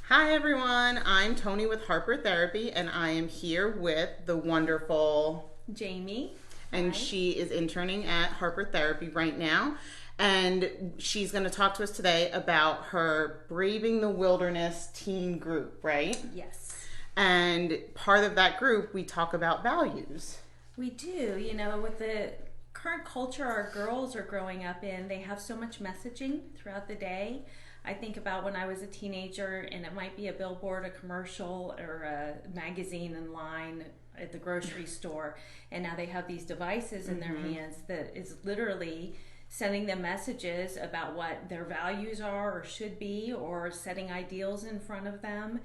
Hi everyone, I'm Tony with Harper Therapy, and I am here with the wonderful Jamie. and Hi. she is interning at Harper Therapy right now. And she's going to talk to us today about her Braving the Wilderness teen group, right? Yes, And part of that group, we talk about values. we do. With the current culture our girls are growing up in, they have so much messaging throughout the day. I think about when I was a teenager, and it might be a billboard, a commercial, or a magazine in line at the grocery store, and now they have these devices in their hands that is literally sending them messages about what their values are or should be, or setting ideals in front of them.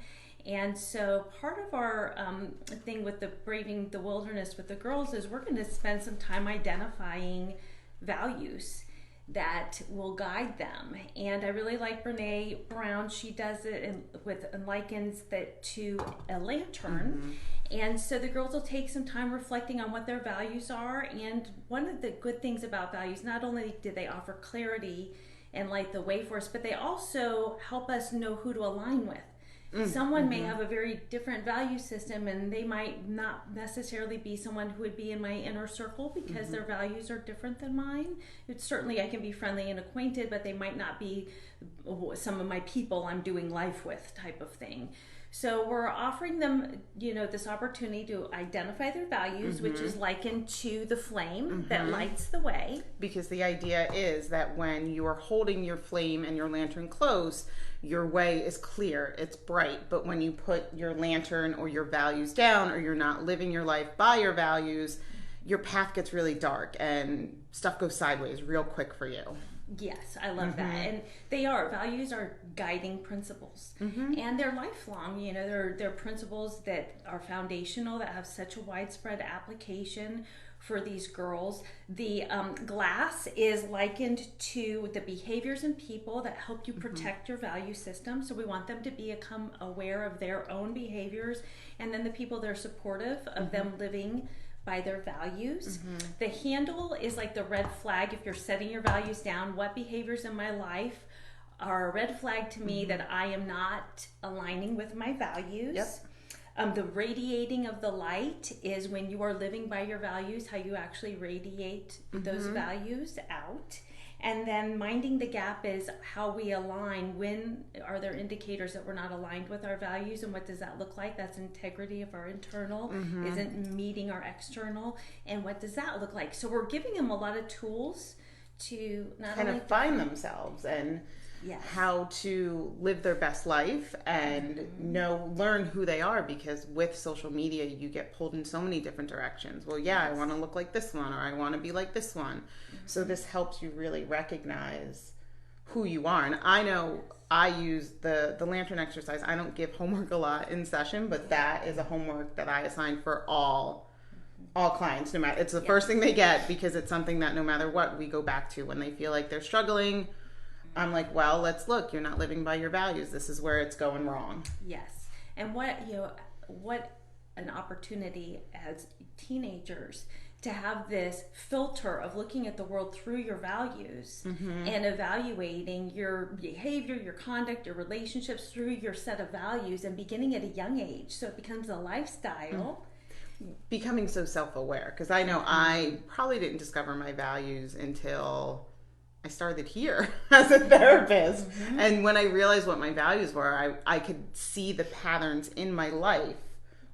And so part of our thing with the Braving the Wilderness with the girls is we're going to spend some time identifying values that will guide them. And I really like Brene Brown. She does it and likens that to a lantern. And so the girls will take some time reflecting on what their values are. And one of the good things about values, not only do they offer clarity and light the way for us, but they also help us know who to align with. Someone may have a very different value system, and they might not necessarily be someone who would be in my inner circle because their values are different than mine. It's certainly I can be friendly and acquainted, but they might not be some of my people I'm doing life with type of thing. So we're offering them, this opportunity to identify their values, which is likened to the flame that lights the way. Because the idea is that when you are holding your flame and your lantern close, your way is clear, it's bright. But when you put your lantern or your values down, or you're not living your life by your values, your path gets really dark and stuff goes sideways real quick for you. Yes, I love that. And values are guiding principles. And they're lifelong. They're principles that are foundational, that have such a widespread application for these girls. The glass is likened to the behaviors and people that help you protect your value system. So we want them to become aware of their own behaviors, and then the people that are supportive of them living by their values. The handle is like the red flag. If you're setting your values down, what behaviors in my life are a red flag to me that I am not aligning with my values. The radiating of the light is when you are living by your values, how you actually radiate those values out. And then minding the gap is how we align. When are there indicators that we're not aligned with our values, and what does that look like? That's integrity of our internal, isn't meeting our external, and what does that look like? So we're giving them a lot of tools to not Kind only of find themselves and how to live their best life and learn who they are, because with social media you get pulled in so many different directions. Well, I want to look like this one, or I want to be like this one. So this helps you really recognize who you are. And I know I use the lantern exercise. I don't give homework a lot in session, but that is a homework that I assign for all clients. No matter, it's the first thing they get, because it's something that no matter what we go back to when they feel like they're struggling. I'm like, well, let's look. You're not living by your values. This is where it's going wrong. Yes. And what an opportunity as teenagers to have this filter of looking at the world through your values and evaluating your behavior, your conduct, your relationships through your set of values, and beginning at a young age. So it becomes a lifestyle. Becoming so self-aware, because I know I probably didn't discover my values until I started here as a therapist. And when I realized what my values were, I could see the patterns in my life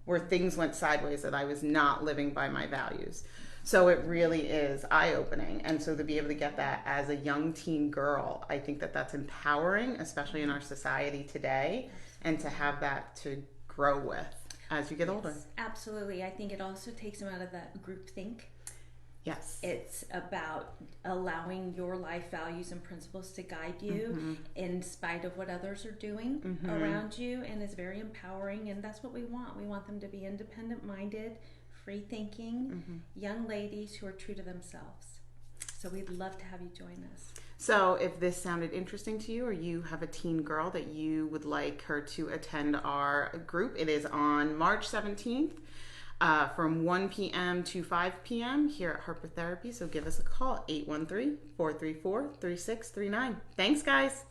where things went sideways, that I was not living by my values. So it really is eye-opening. And so to be able to get that as a young teen girl, I think that that's empowering, especially in our society today, and to have that to grow with as you get older. Absolutely. I think it also takes them out of that group think. Yes. It's about allowing your life values and principles to guide you in spite of what others are doing around you, and it's very empowering, and that's what we want. We want them to be independent-minded, free-thinking young ladies who are true to themselves. So we'd love to have you join us. So if this sounded interesting to you, or you have a teen girl that you would like her to attend our group, it is on March 17th. From 1 p.m. to 5 p.m. here at Harper Therapy. So give us a call, 813-434-3639. Thanks, guys.